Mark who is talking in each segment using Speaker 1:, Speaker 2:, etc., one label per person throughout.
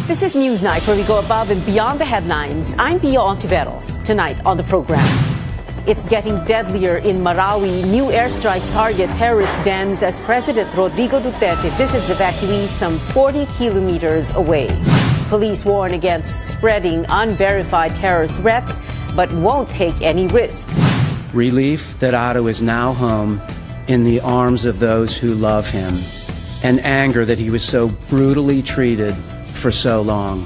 Speaker 1: This is Newsnight, where we go above and beyond the headlines. I'm Pia Ontiveros. Tonight on the program, it's getting deadlier in Marawi. New airstrikes target terrorist dens as President Rodrigo Duterte visits evacuees some 40 kilometers away. Police warn against spreading unverified terror threats, but won't take any risks.
Speaker 2: Relief that Otto is now home in the arms of those who love him, and anger that he was so brutally treated for so long.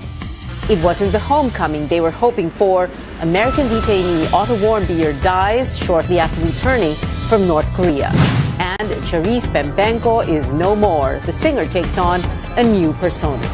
Speaker 1: It wasn't the homecoming they were hoping for. American detainee Otto Warmbier dies shortly after returning from North Korea. And Charisse Pempenko is no more. The singer takes on a new persona.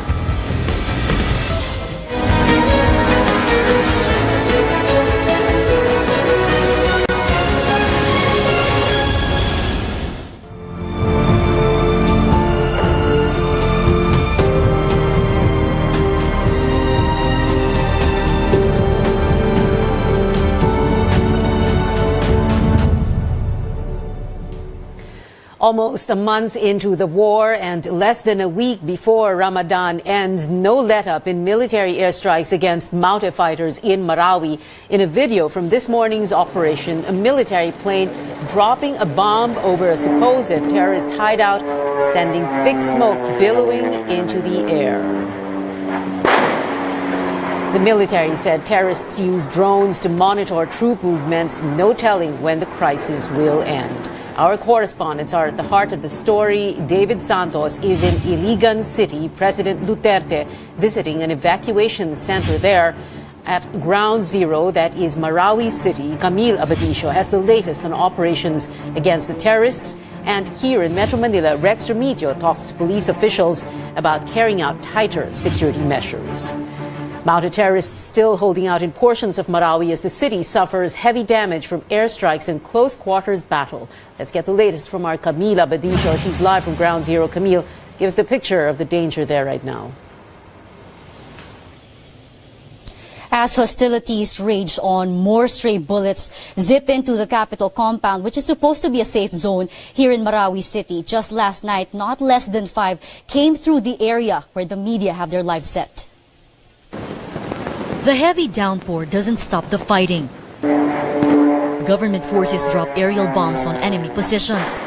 Speaker 1: Almost a month into the war and less than a week before Ramadan ends, no let-up in military airstrikes against Maute fighters in Marawi. In a video from this morning's operation, a military plane dropping a bomb over a supposed terrorist hideout, sending thick smoke billowing into the air. The military said terrorists used drones to monitor troop movements, no telling when the crisis will end. Our correspondents are at the heart of the story. David Santos is in Iligan City. President Duterte visiting an evacuation center there at Ground Zero, that is Marawi City. Camille Abadisio has the latest on operations against the terrorists. And here in Metro Manila, Rex Remigio talks to police officials about carrying out tighter security measures. Maute terrorists still holding out in portions of Marawi as the city suffers heavy damage from airstrikes and close quarters battle. Let's get the latest from our Camille Abadisio. She's live from Ground Zero. Camille, give us the picture of the danger there right now.
Speaker 3: As hostilities rage on, more stray bullets zip into the capital compound, which is supposed to be a safe zone here in Marawi City. Just last night, not less than 5 came through the area where the media have their live set.
Speaker 4: The heavy downpour doesn't stop the fighting. Government forces drop aerial bombs on enemy positions.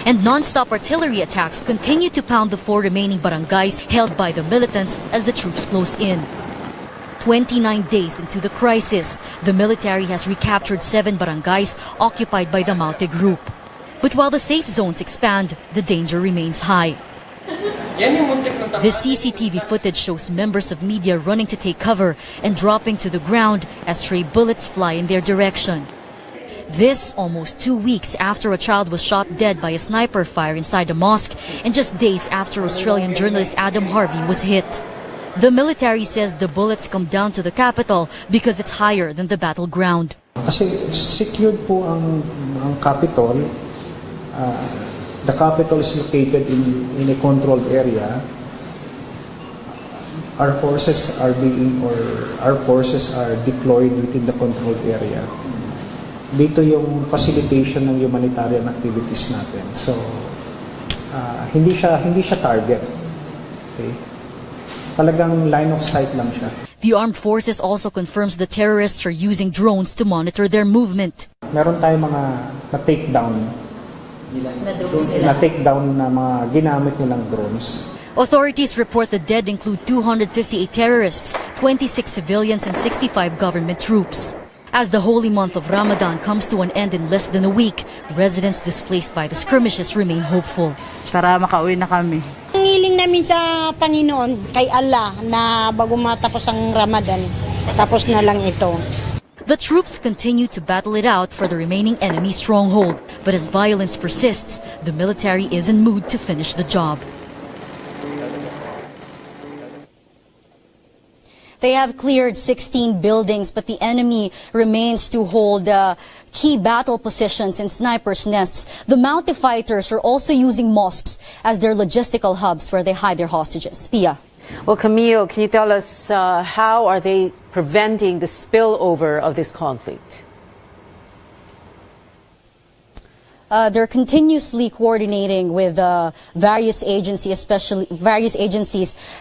Speaker 4: And non-stop artillery attacks continue to pound the 4 remaining barangays held by the militants as the troops close in. 29 days into the crisis, the military has recaptured 7 barangays occupied by the Maute group. But while the safe zones expand, the danger remains high. The CCTV footage shows members of media running to take cover and dropping to the ground as stray bullets fly in their direction. This almost 2 weeks after a child was shot dead by a sniper fire inside a mosque, and just days after Australian journalist Adam Harvey was hit. The military says the bullets come down to the capital because it's higher than the battleground.
Speaker 5: Kasi secured po ang capital. The capital is located in a controlled area. Our forces are deployed within the controlled area. Dito yung facilitation ng humanitarian activities natin. So hindi siya target. Okay? Talagang line of sight lang siya.
Speaker 4: The armed forces also confirms the terrorists are using drones to monitor their movement.
Speaker 5: Meron tayong mga na-take down na mga ginamit nilang drones.
Speaker 4: Authorities report the dead include 258 terrorists, 26 civilians and 65 government troops. As the holy month of Ramadan comes to an end in less than a week, residents displaced by the skirmishes remain hopeful.
Speaker 6: Para makauwi na kami.
Speaker 7: Hiling namin sa Panginoon, kay Allah, na bago matapos ang Ramadan, tapos na lang ito.
Speaker 4: The troops continue to battle it out for the remaining enemy stronghold. But as violence persists, the military is in mood to finish the job.
Speaker 3: They have cleared 16 buildings, but the enemy remains to hold key battle positions in snipers' nests. The Maute fighters are also using mosques as their logistical hubs where they hide their hostages. Pia.
Speaker 1: Well, Camille, can you tell us how are they preventing the spillover of this conflict?
Speaker 3: they're continuously coordinating with various agencies,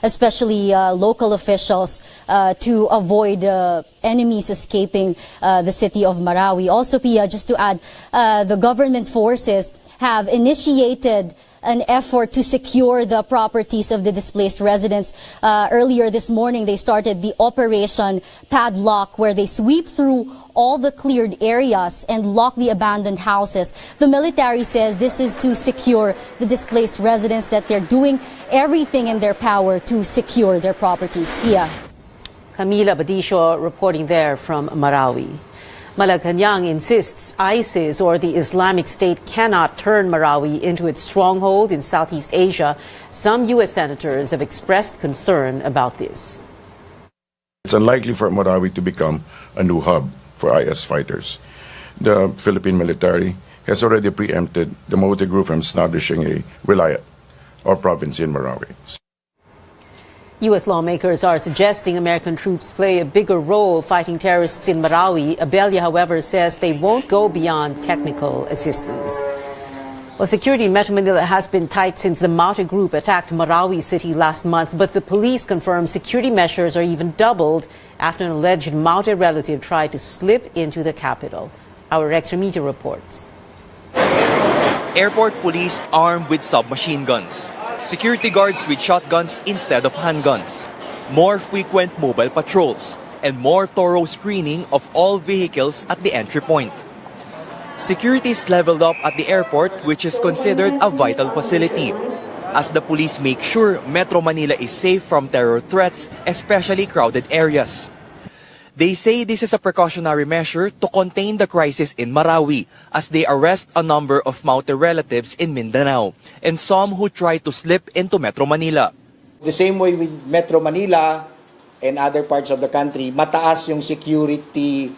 Speaker 3: especially local officials, to avoid enemies escaping the city of Marawi. Also, Pia, just to add, the government forces have initiated an effort to secure the properties of the displaced residents. Earlier this morning, they started the Operation Padlock, where they sweep through all the cleared areas and lock the abandoned houses. The military says this is to secure the displaced residents, that they're doing everything in their power to secure their properties. Pia.
Speaker 1: Camila Badisho reporting there from Marawi. Malacanang insists ISIS or the Islamic State cannot turn Marawi into its stronghold in Southeast Asia. Some U.S. senators have expressed concern about this.
Speaker 8: It's unlikely for Marawi to become a new hub for IS fighters. The Philippine military has already preempted the Maute group from establishing a wilayat or province in Marawi.
Speaker 1: U.S. lawmakers are suggesting American troops play a bigger role fighting terrorists in Marawi. Abella, however, says they won't go beyond technical assistance. Well, security in Metro Manila has been tight since the Maute group attacked Marawi City last month, but the police confirm security measures are even doubled after an alleged Maute relative tried to slip into the capital. Our Rex Remita reports.
Speaker 9: Airport police armed with submachine guns. Security guards with shotguns instead of handguns. More frequent mobile patrols and more thorough screening of all vehicles at the entry point. Security is leveled up at the airport, which is considered a vital facility, as the police make sure Metro Manila is safe from terror threats, especially crowded areas. They say this is a precautionary measure to contain the crisis in Marawi, as they arrest a number of Maute relatives in Mindanao and some who try to slip into Metro Manila.
Speaker 10: The same way with Metro Manila and other parts of the country, mataas yung security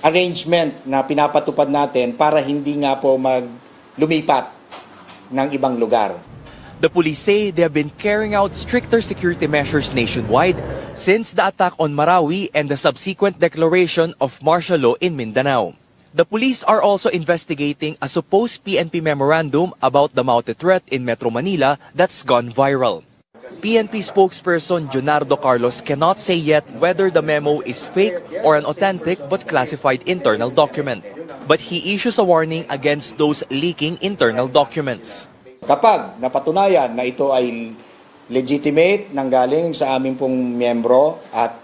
Speaker 10: arrangement na pinapatupad natin para hindi nga po lumipat ng ibang lugar.
Speaker 9: The police say they have been carrying out stricter security measures nationwide since the attack on Marawi and the subsequent declaration of martial law in Mindanao. The police are also investigating a supposed PNP memorandum about the Maute threat in Metro Manila that's gone viral. PNP spokesperson Junardo Carlos cannot say yet whether the memo is fake or an authentic but classified internal document. But he issues a warning against those leaking internal documents.
Speaker 10: Kapag napatunayan na ito ay legitimate nanggaling sa aming pong miyembro at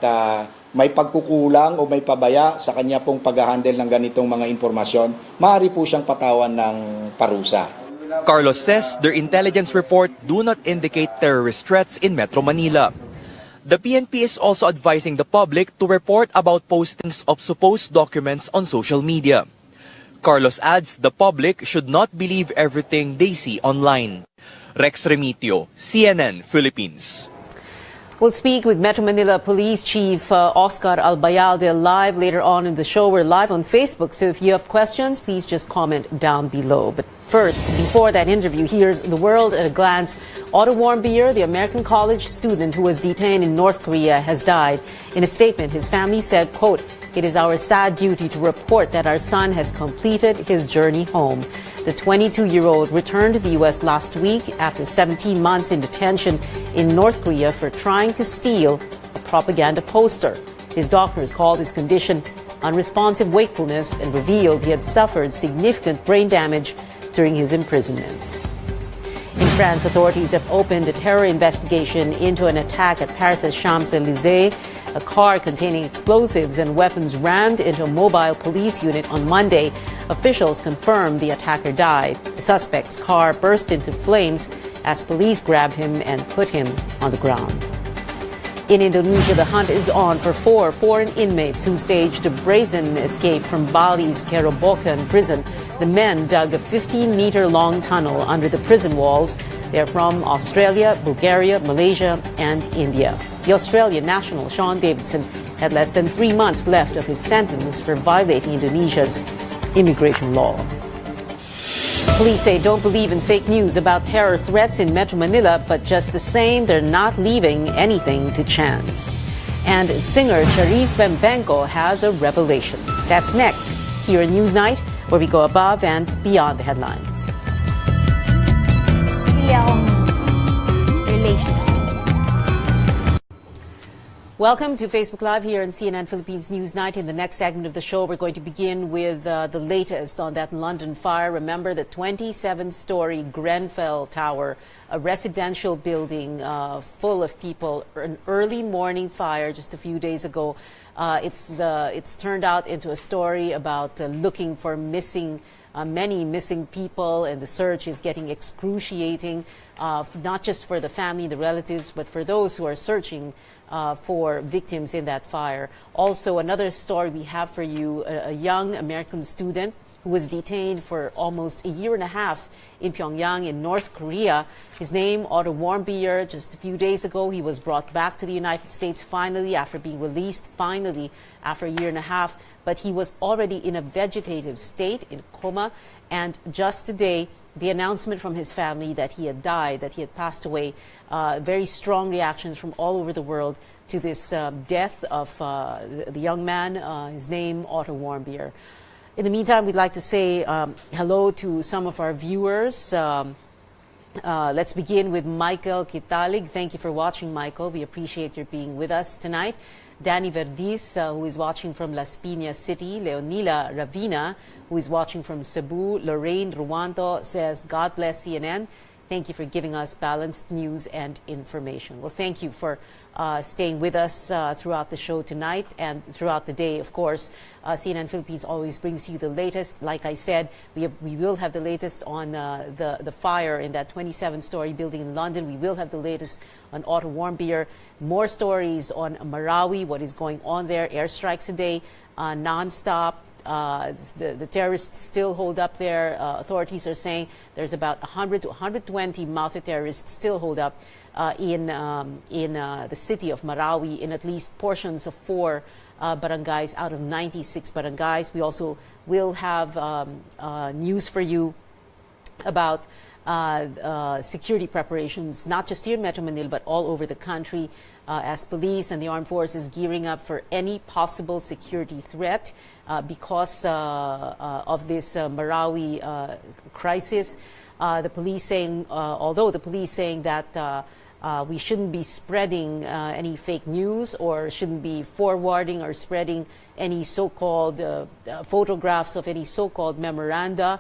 Speaker 10: may pagkukulang o may pabaya sa kanya pong pag-handle ng ganitong mga impormasyon, maaari po siyang patawan ng parusa.
Speaker 9: Carlos says their intelligence report do not indicate terrorist threats in Metro Manila. The PNP is also advising the public to report about postings of supposed documents on social media. Carlos adds the public should not believe everything they see online. Rex Remitio, CNN, Philippines.
Speaker 1: We'll speak with Metro Manila Police Chief Oscar Albayalde live later on in the show. We're live on Facebook, so if you have questions, please just comment down below. But first, before that interview, here's the world at a glance. Otto Warmbier, the American college student who was detained in North Korea, has died. In a statement, his family said, quote, "It is our sad duty to report that our son has completed his journey home." The 22-year-old returned to the U.S. last week after 17 months in detention in North Korea for trying to steal a propaganda poster. His doctors called his condition unresponsive wakefulness and revealed he had suffered significant brain damage during his imprisonment. In France, authorities have opened a terror investigation into an attack at Paris' Champs-Élysées. A car containing explosives and weapons rammed into a mobile police unit on Monday. Officials confirmed the attacker died. The suspect's car burst into flames as police grabbed him and put him on the ground. In Indonesia, the hunt is on for 4 foreign inmates who staged a brazen escape from Bali's Kerobokan prison. The men dug a 15-meter-long tunnel under the prison walls. They're from Australia, Bulgaria, Malaysia, and India. The Australian national, Sean Davidson, had less than 3 months left of his sentence for violating Indonesia's immigration law. Police say don't believe in fake news about terror threats in Metro Manila, but just the same, they're not leaving anything to chance. And singer Charisse Bembenko has a revelation. That's next here in Newsnight. where we go above and beyond the headlines. Welcome to Facebook Live here on CNN Philippines Newsnight. In the next segment of the show, we're going to begin with the latest on that London fire. Remember the 27-story Grenfell Tower, a residential building full of people, an early morning fire just a few days ago. It's turned out into a story about looking for many missing people, and the search is getting excruciating, not just for the family, the relatives, but for those who are searching for victims in that fire. Also, another story we have for you, a young American student who was detained for almost a year and a half in Pyongyang in North Korea. His name, Otto Warmbier. Just a few days ago, he was brought back to the United States finally after being released finally after a year and a half. But he was already in a vegetative state, in coma, and just today, the announcement from his family that he had died, that he had passed away. Very strong reactions from all over the world to this death of the young man, his name, Otto Warmbier. In the meantime, we'd like to say hello to some of our viewers. Let's begin with Michael Kitalig. Thank you for watching, Michael. We appreciate your being with us tonight. Danny Verdis, who is watching from Las Piñas City. Leonila Ravina, who is watching from Cebu. Lorraine Ruanto says, God bless CNN. Thank you for giving us balanced news and information. Well, thank you for staying with us throughout the show tonight and throughout the day. Of course, CNN Philippines always brings you the latest. Like I said, we will have the latest on the fire in that 27-story building in London. We will have the latest on Otto Warmbier. More stories on Marawi, what is going on there. Airstrikes a day, non-stop. The terrorists still hold up there. Authorities are saying there's about 100 to 120 Maute terrorists still hold up in the city of Marawi, in at least portions of 4 barangays out of 96 barangays. We also will have news for you about security preparations, not just here in Metro Manila, but all over the country, as police and the armed forces gearing up for any possible security threat because of this Marawi crisis. The police saying, although the police saying that we shouldn't be spreading any fake news or shouldn't be forwarding or spreading any so-called photographs of any so-called memorandums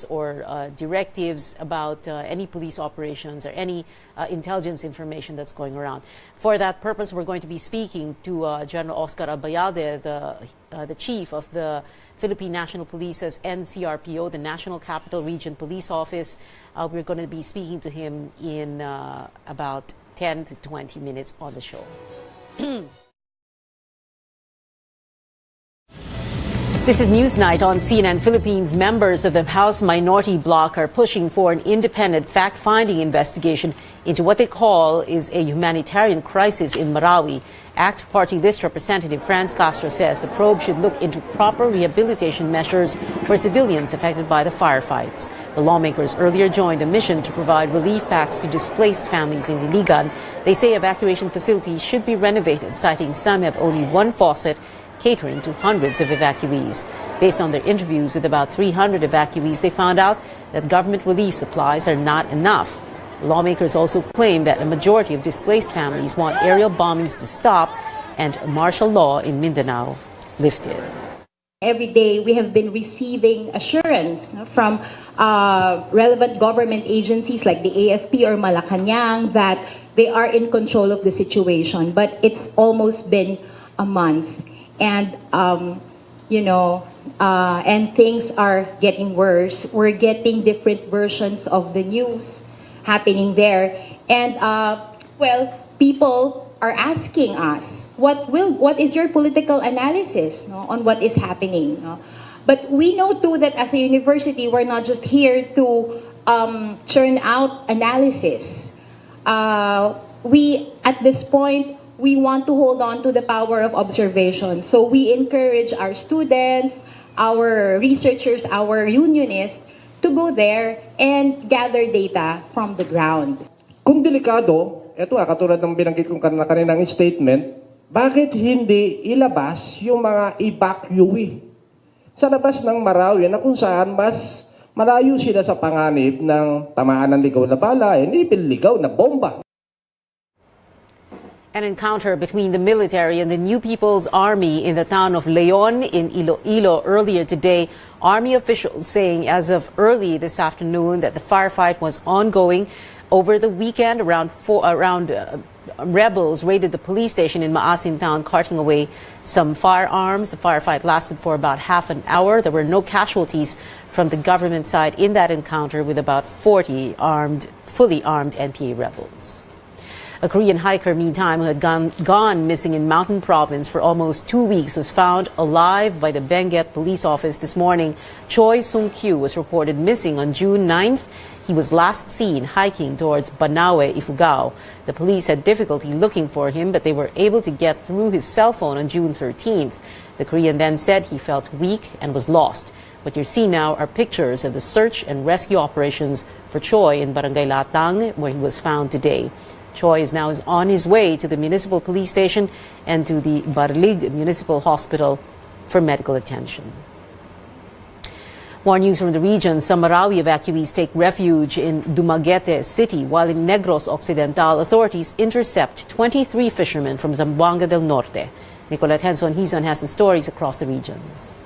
Speaker 1: or directives about any police operations or any intelligence information that's going around. For that purpose, we're going to be speaking to General Oscar Abayalde, the chief of the Philippine National Police's NCRPO, the National Capital Region Police Office. We're going to be speaking to him in about 10 to 20 minutes on the show. This is Newsnight on CNN Philippines. Members of the House Minority Bloc are pushing for an independent fact-finding investigation into what they call is a humanitarian crisis in Marawi. ACT Party List Representative Franz Castro says the probe should look into proper rehabilitation measures for civilians affected by the firefights. The lawmakers earlier joined a mission to provide relief packs to displaced families in Iligan. They say evacuation facilities should be renovated, citing some have only one faucet, catering to hundreds of evacuees. Based on their interviews with about 300 evacuees, they found out that government relief supplies are not enough. Lawmakers also claim that a majority of displaced families want aerial bombings to stop and martial law in Mindanao lifted.
Speaker 11: Every day we have been receiving assurance from relevant government agencies like the AFP or Malacanang that they are in control of the situation, but it's almost been a month. And, and things are getting worse. We're getting different versions of the news happening there. And, people are asking us, what is your political analysis on what is happening? But we know too that as a university, we're not just here to churn out analysis. At this point, we want to hold on to the power of observation. So we encourage our students, our researchers, our unionists to go there and gather data from the ground.
Speaker 12: Kung delikado, ito katulad ng binanggit kong kaninang statement, bakit hindi ilabas yung mga evacuee? sa labas ng Marawi na kung saan mas malayo sila sa panganib ng tamaan ng ligaw na bala, ligaw na bomba.
Speaker 1: An encounter between the military and the New People's Army in the town of Leon in Iloilo earlier today. Army officials saying as of early this afternoon that the firefight was ongoing. Over the weekend, rebels raided the police station in Maasin town, carting away some firearms. The firefight lasted for about half an hour. There were no casualties from the government side in that encounter with about 40 fully armed NPA rebels. A Korean hiker, meantime, who had gone missing in Mountain Province for almost 2 weeks was found alive by the Benguet police office this morning. Choi Sung-kyu was reported missing on June 9th. He was last seen hiking towards Banawe, Ifugao. The police had difficulty looking for him, but they were able to get through his cell phone on June 13th. The Korean then said he felt weak and was lost. What you see now are pictures of the search and rescue operations for Choi in Barangay Latang, where he was found today. Choi is now on his way to the municipal police station and to the Barlig Municipal Hospital for medical attention. More news from the region. Some Marawi evacuees take refuge in Dumaguete City, while in Negros Occidental, authorities intercept 23 fishermen from Zamboanga del Norte. Nicolette Henson-Hizon has the stories across the regions.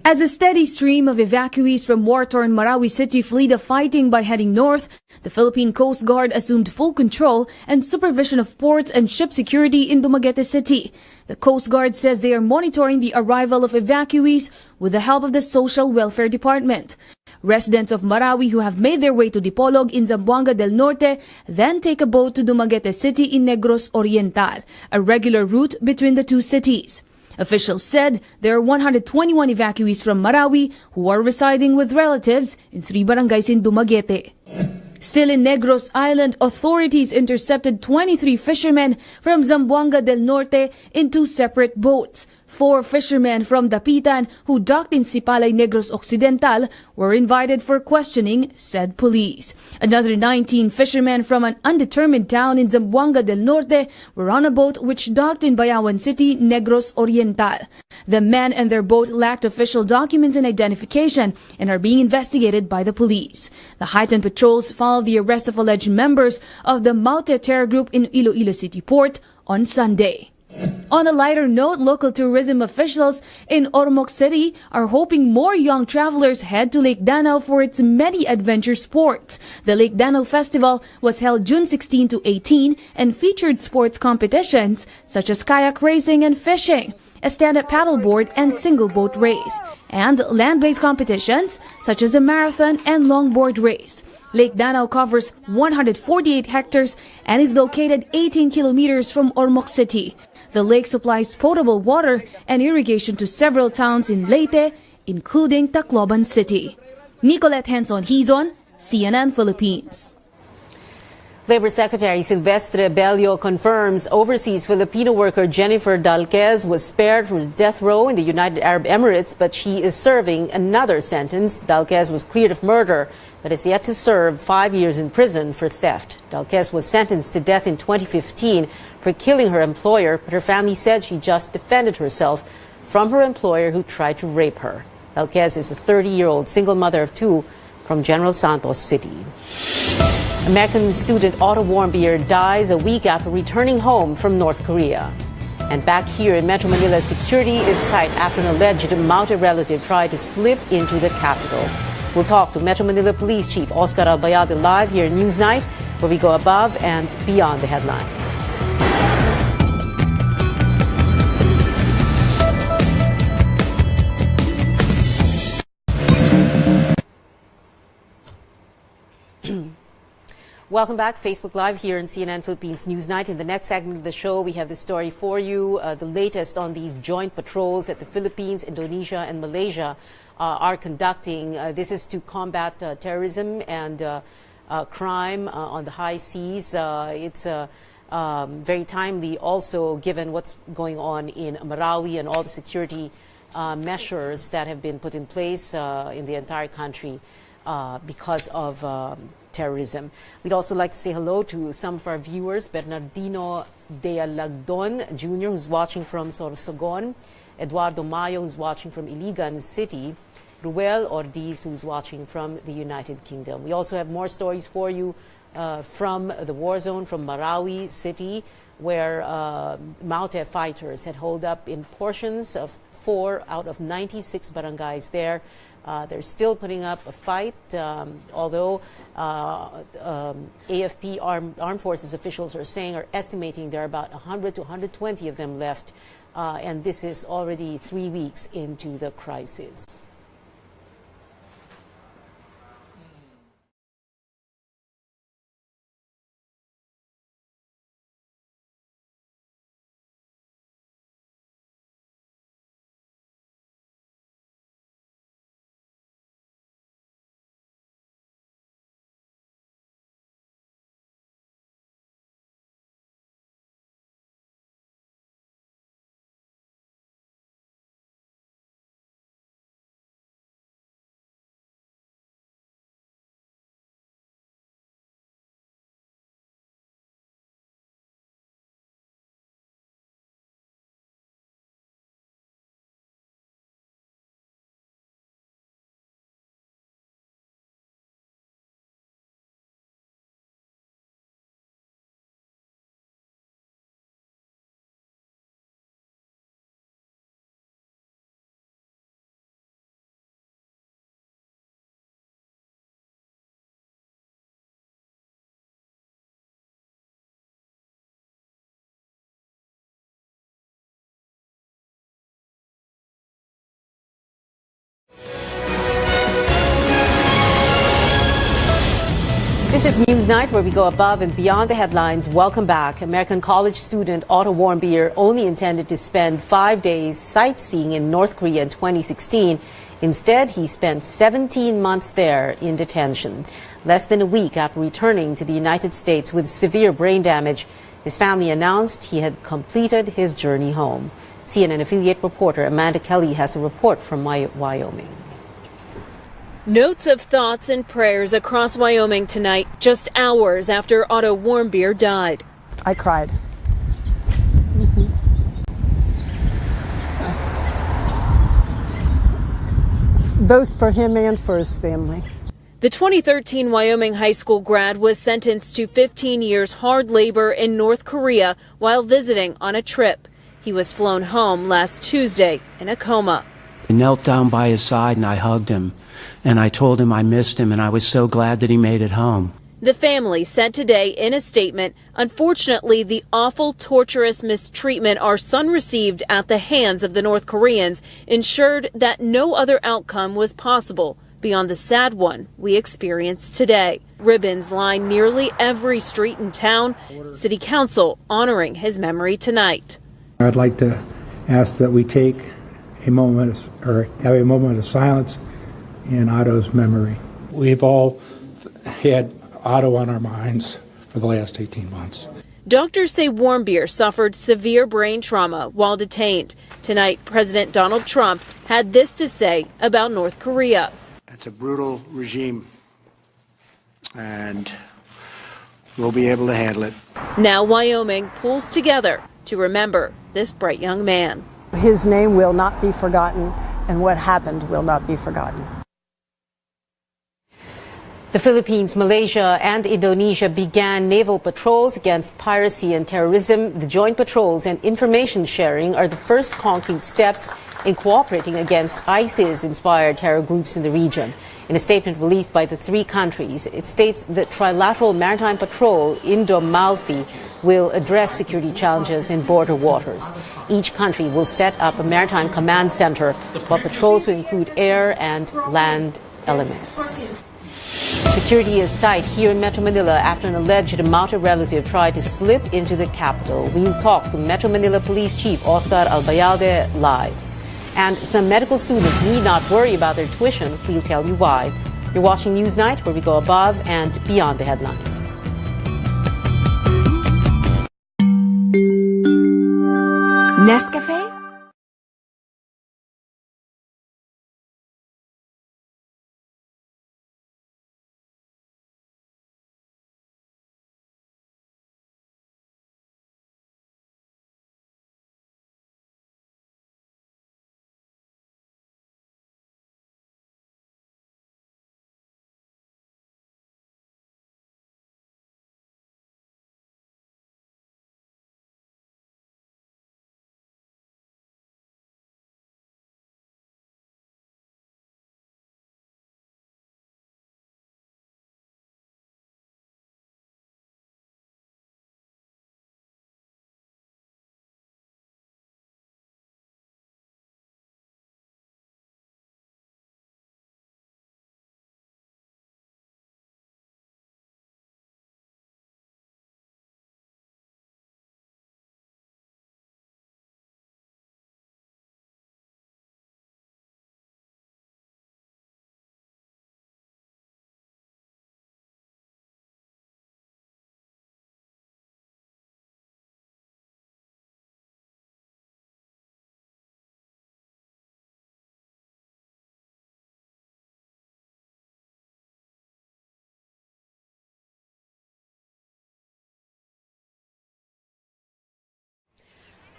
Speaker 13: As a steady stream of evacuees from war-torn Marawi City flee the fighting by heading north, the Philippine Coast Guard assumed full control and supervision of ports and ship security in Dumaguete City. The Coast Guard says they are monitoring the arrival of evacuees with the help of the Social Welfare Department. Residents of Marawi who have made their way to Dipolog in Zamboanga del Norte then take a boat to Dumaguete City in Negros Oriental, a regular route between the two cities. Officials said there are 121 evacuees from Marawi who are residing with relatives in 3 barangays in Dumaguete. Still in Negros Island, authorities intercepted 23 fishermen from Zamboanga del Norte in 2 separate boats. 4 fishermen from Dapitan who docked in Sipalay, Negros Occidental were invited for questioning, said police. Another 19 fishermen from an undetermined town in Zamboanga del Norte were on a boat which docked in Bayawan City, Negros Oriental. The men and their boat lacked official documents and identification and are being investigated by the police. The heightened patrols followed the arrest of alleged members of the Maute terror group in Iloilo City Port on Sunday. On a lighter note, local tourism officials in Ormoc City are hoping more young travelers head to Lake Danau for its many adventure sports. The Lake Danau Festival was held June 16 to 18 and featured sports competitions such as kayak racing and fishing, a stand-up paddleboard and single boat race, and land-based competitions such as a marathon and longboard race. Lake Danau covers 148 hectares and is located 18 kilometers from Ormoc City. The lake supplies potable water and irrigation to several towns in Leyte, including Tacloban City. Nicolette Henson-Hizon, CNN Philippines.
Speaker 1: Labor Secretary Silvestre Bello confirms overseas Filipino worker Jennifer Dalquez was spared from death row in the United Arab Emirates, but she is serving another sentence. Dalquez was cleared of murder, but is yet to serve 5 years in prison for theft. Dalquez was sentenced to death in 2015 for killing her employer, but her family said she just defended herself from her employer who tried to rape her. Dalquez is a 30-year-old single mother of 2 from General Santos City. American student Otto Warmbier dies a week after returning home from North Korea. And back here in Metro Manila, security is tight after an alleged Maute relative tried to slip into the capital. We'll talk to Metro Manila Police Chief Oscar Albayade live here in Newsnight, where we go above and beyond the headlines. Welcome back. Facebook Live here in CNN Philippines Newsnight. In the next segment of the show, we have the story for you, the latest on these joint patrols that the Philippines, Indonesia, and Malaysia are conducting. This is to combat terrorism and crime on the high seas. It's very timely also given what's going on in Marawi and all the security measures that have been put in place in the entire country. because of terrorism. We'd also like to say hello to some of our viewers. Bernardino de Alagdon Jr., who's watching from Sorsogon. Eduardo Mayo, who's watching from Iligan City. Ruel Ortiz, who's watching from the United Kingdom. We also have more stories for you from the war zone, from Marawi City, where Maute fighters had holed up in portions of 4 out of 96 barangays there. They're still putting up a fight, although AFP Armed Forces officials are estimating there are about 100 to 120 of them left, and this is already 3 weeks into the crisis. This is Newsnight, where we go above and beyond the headlines. Welcome back. American college student Otto Warmbier only intended to spend 5 days sightseeing in North Korea in 2016. Instead, he spent 17 months there in detention. Less than a week after returning to the United States with severe brain damage, his family announced he had completed his journey home. CNN affiliate reporter Amanda Kelly has a report from Wyoming.
Speaker 14: Notes of thoughts and prayers across Wyoming tonight, just hours after Otto Warmbier died.
Speaker 15: I cried. Both for him and for his family.
Speaker 14: The 2013 Wyoming high school grad was sentenced to 15 years hard labor in North Korea while visiting on a trip. He was flown home last Tuesday in a coma.
Speaker 2: I knelt down by his side and I hugged him. And I told him I missed him and I was so glad that he made it home.
Speaker 14: The family said today in a statement, unfortunately, the awful, torturous mistreatment our son received at the hands of the North Koreans ensured that no other outcome was possible beyond the sad one we experienced today. Ribbons line nearly every street in town. City Council honoring his memory tonight.
Speaker 16: I'd like to ask that we take a moment have a moment of silence in Otto's memory. We've all had Otto on our minds for the last 18 months.
Speaker 14: Doctors say Warmbier suffered severe brain trauma while detained. Tonight, President Donald Trump had this to say about North Korea.
Speaker 17: It's a brutal regime, and we'll be able to handle it.
Speaker 14: Now Wyoming pulls together to remember this bright young man.
Speaker 15: His name will not be forgotten, and what happened will not be forgotten.
Speaker 1: The Philippines, Malaysia, and Indonesia began naval patrols against piracy and terrorism. The joint patrols and information sharing are the first concrete steps in cooperating against ISIS-inspired terror groups in the region. In a statement released by the three countries, it states that Trilateral Maritime Patrol Indo-Malfi will address security challenges in border waters. Each country will set up a maritime command center, while patrols will include air and land elements. Security is tight here in Metro Manila after an alleged Maute relative tried to slip into the capital. We'll talk to Metro Manila Police Chief Oscar Albayalde live. And some medical students need not worry about their tuition. We'll tell you why. You're watching Newsnight, where we go above and beyond the headlines.
Speaker 18: Nescafe?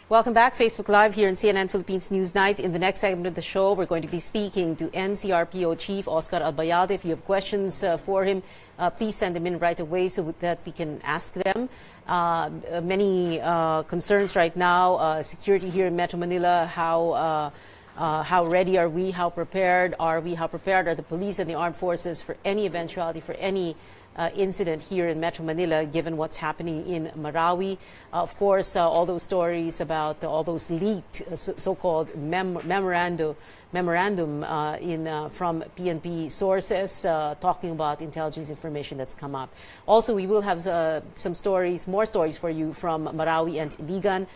Speaker 1: Welcome back. Facebook Live here in CNN Philippines Newsnight. In the next segment of the show, we're going to be speaking to NCRPO Chief Oscar Albayalde. If you have questions for him, please send them in right away so that we can ask them. Many concerns right now. Security here in Metro Manila. How ready are we? How prepared are we? How prepared are the police and the armed forces for any eventuality, for any incident here in Metro Manila, given what's happening in Marawi? Of course, all those stories about all those leaked so-called memorandum from PNP sources talking about intelligence information that's come up. Also, we will have more stories for you from Marawi and Iligan.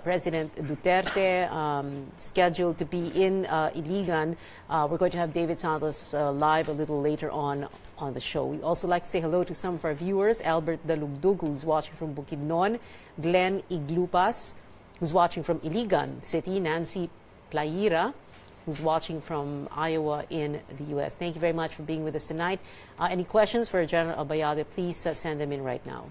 Speaker 1: President Duterte scheduled to be in Iligan. We're going to have David Santos live a little later on the show. We also like to say hello to some of our viewers. Albert Dalugdug, who's watching from Bukidnon. Glenn Iglupas, who's watching from Iligan City. Nancy Playira, who's watching from Iowa in the U.S. Thank you very much for being with us tonight. Any questions for General Albayalde, please send them in right now.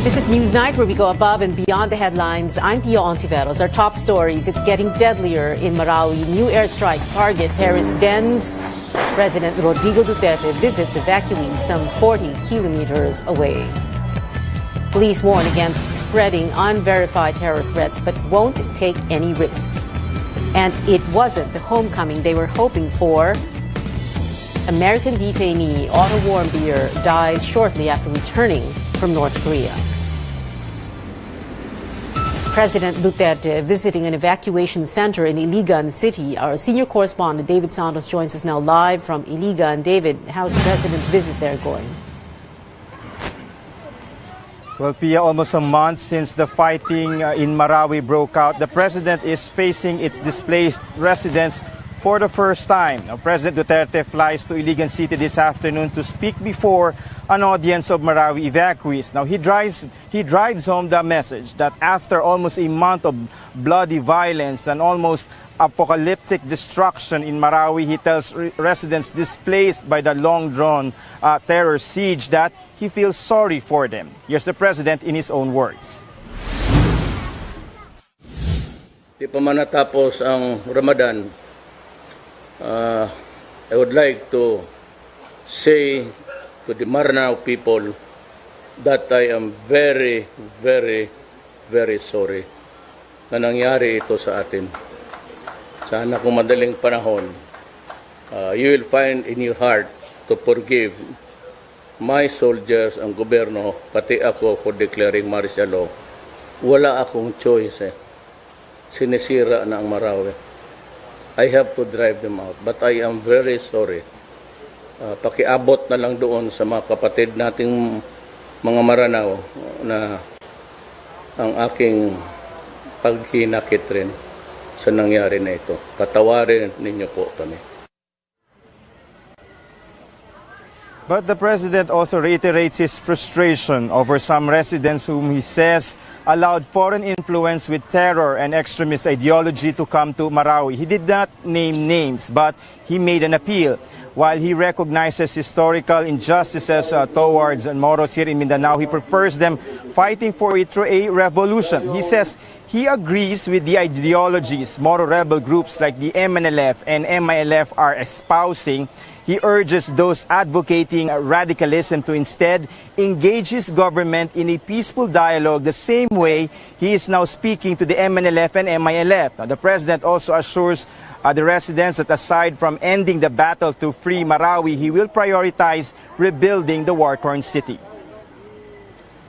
Speaker 1: This is Newsnight, where we go above and beyond the headlines. I'm Pio Ontiveros. Our top stories: it's getting deadlier in Marawi. New airstrikes target terrorist dens as President Rodrigo Duterte visits evacuees some 40 kilometers away. Police warn against spreading unverified terror threats, but won't take any risks. And it wasn't the homecoming they were hoping for. American detainee Otto Warmbier dies shortly after returning from North Korea. President Duterte visiting an evacuation center in Iligan City. Our senior correspondent David Santos joins us now live from Iligan. David, how's the president's visit there going?
Speaker 18: Well, Pia, almost a month since the fighting in Marawi broke out, the president is facing its displaced residents for the first time. Now, President Duterte flies to Iligan City this afternoon to speak before an audience of Marawi evacuees. Now, he drives home the message that after almost a month of bloody violence and almost apocalyptic destruction in Marawi, he tells residents displaced by the long-drawn terror siege that he feels sorry for them. Here's the president in his own words.
Speaker 19: Di pa man natapos ang Ramadan, I would like to say to the Maranao people that I am very, very, very sorry na nangyari ito sa atin. Sana kung madaling panahon, you will find in your heart to forgive my soldiers, ang gobyerno, pati ako for declaring martial law. Wala akong choice eh. Sinisira na ang Marawi. I have to drive them out, but I am very sorry. Pakiabot na lang doon sa mga kapatid nating mga Maranao na ang aking paghinakit rin sa nangyari na ito. Patawarin ninyo po kami.
Speaker 18: But the president also reiterates his frustration over some residents whom he says allowed foreign influence with terror and extremist ideology to come to Marawi. He did not name names, but he made an appeal. While he recognizes historical injustices towards Moros here in Mindanao, he prefers them fighting for it through a revolution. He says he agrees with the ideologies Moro rebel groups like the MNLF and MILF are espousing. He urges those advocating radicalism to instead engage his government in a peaceful dialogue the same way he is now speaking to the MNLF and MILF. Now, the president also assures the residents that aside from ending the battle to free Marawi, he will prioritize rebuilding the war-torn city.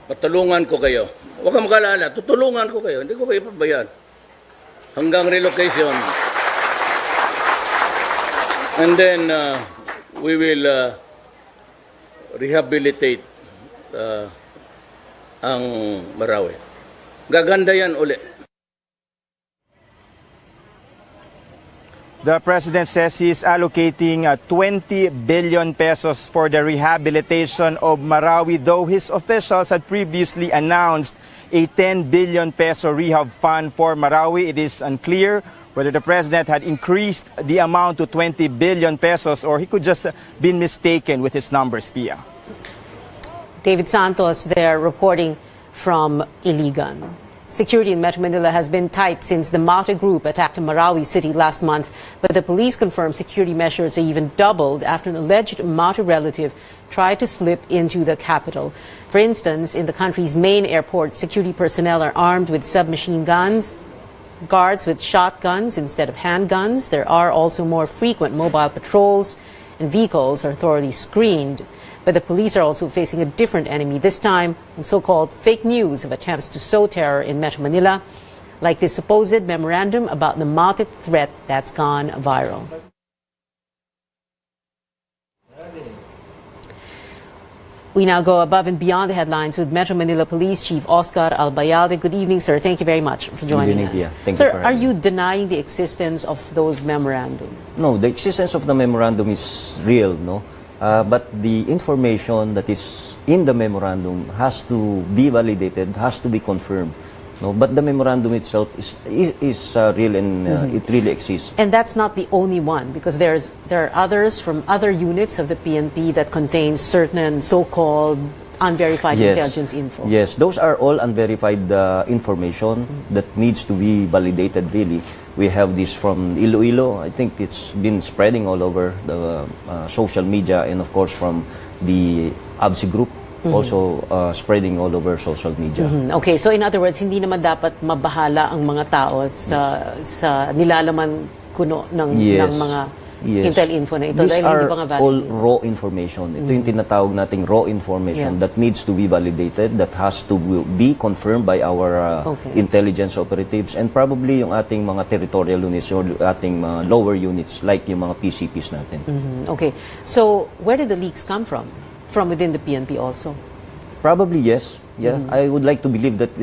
Speaker 19: Patulungan ko kayo. Huwag kang mag-alala, tutulungan ko kayo. Hindi ko kayo pabayaan. Hanggang relocation. And then we will rehabilitate ang Marawi. Gaganda yan ulit.
Speaker 18: The president says he is allocating 20 billion pesos for the rehabilitation of Marawi, though his officials had previously announced a 10 billion peso rehab fund for Marawi. It is unclear whether the president had increased the amount to 20 billion pesos or he could just been mistaken with his numbers, Pia.
Speaker 1: David Santos there reporting from Iligan. Security in Metro Manila has been tight since the Maute group attacked Marawi City last month, but the police confirmed security measures are even doubled after an alleged Maute relative tried to slip into the capital. For instance, in the country's main airport, security personnel are armed with submachine guns, guards with shotguns instead of handguns. There are also more frequent mobile patrols, and vehicles are thoroughly screened. But the police are also facing a different enemy, this time in so-called fake news of attempts to sow terror in Metro Manila, like this supposed memorandum about the Maute threat that's gone viral. We now go above and beyond the headlines with Metro Manila Police Chief Oscar Albayalde. Good evening, sir. Thank you very much for joining us.
Speaker 20: Good evening, Thank
Speaker 1: sir,
Speaker 20: you for
Speaker 1: are
Speaker 20: having
Speaker 1: you
Speaker 20: me.
Speaker 1: denying the existence of those memorandums?
Speaker 20: No, the existence of the memorandum is real, no? But the information that is in the memorandum has to be validated, has to be confirmed. No, but the memorandum itself is real and it really exists.
Speaker 1: And that's not the only one, because there are others from other units of the PNP that contain certain so-called unverified intelligence info.
Speaker 20: Yes, those are all unverified information that needs to be validated, really. We have this from Iloilo. I think it's been spreading all over the social media, and of course from the ABSI group, also spreading all over social media.
Speaker 1: Okay, so in other words, hindi naman dapat mabahala ang mga tao sa nilalaman kuno ng mga intel info na ito.
Speaker 20: These
Speaker 1: dahil
Speaker 20: are
Speaker 1: hindi pa nga valid.
Speaker 20: all raw information. Ito yung tinatawag nating raw information that needs to be validated, that has to be confirmed by our intelligence operatives, and probably yung ating mga territorial units or ating mga lower units like yung mga PCPs natin.
Speaker 1: Okay, so where did the leaks come from? From within the PNP also?
Speaker 20: Probably yes. Yeah, I would like to believe that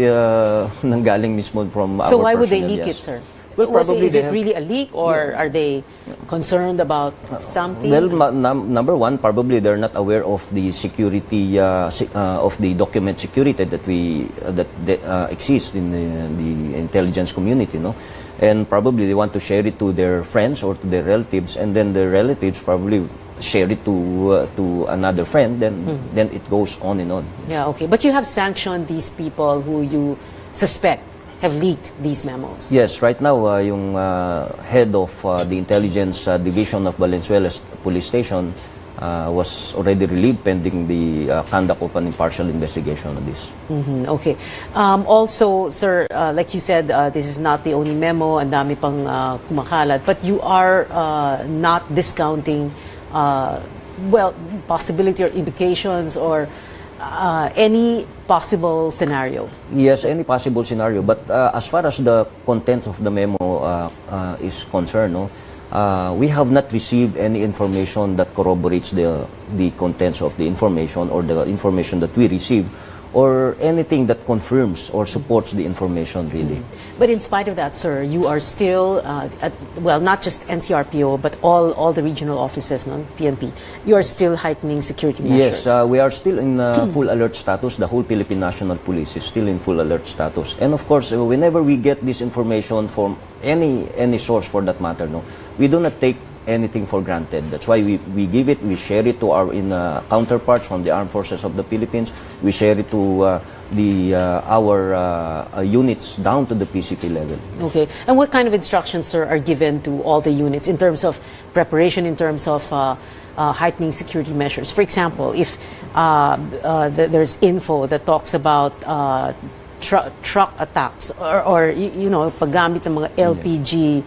Speaker 20: nanggaling mismo from our
Speaker 1: So why would they
Speaker 20: personnel,
Speaker 1: leak
Speaker 20: yes.
Speaker 1: it, sir?
Speaker 20: Well, probably
Speaker 1: is it really a leak, or are they concerned about something?
Speaker 20: Well, number one, probably they're not aware of the security of the document security that exists in the intelligence community, no? And probably they want to share it to their friends or to their relatives, and then their relatives probably share it to another friend. Then it goes on and on.
Speaker 1: Yeah, okay. But you have sanctioned these people who you suspect have leaked these memos.
Speaker 20: Yes, right now, yung head of the intelligence division of Valenzuela's police station was already relieved pending the conduct of an impartial investigation on this.
Speaker 1: Okay. Also, sir, like you said, this is not the only memo, and dami pang kumakalat, but you are not discounting, possibility or implications or any possible scenario.
Speaker 20: Yes, any possible scenario. But as far as the content of the memo is concerned, no, we have not received any information that corroborates the contents of the information or the information that we received, or anything that confirms or supports the information, really.
Speaker 1: But in spite of that, sir, you are still, not just NCRPO, but all the regional offices, no, PNP, you are still heightening security measures.
Speaker 20: Yes, we are still in full alert status. The whole Philippine National Police is still in full alert status. And of course, whenever we get this information from any source for that matter, no, we do not take anything for granted. That's why we give it, we share it to our counterparts from the armed forces of the Philippines. We share it to our units down to the PCP level.
Speaker 1: Okay. And what kind of instructions, sir, are given to all the units in terms of preparation, in terms of heightening security measures? For example, if there's info that talks about truck attacks or paggamit ng mga LPG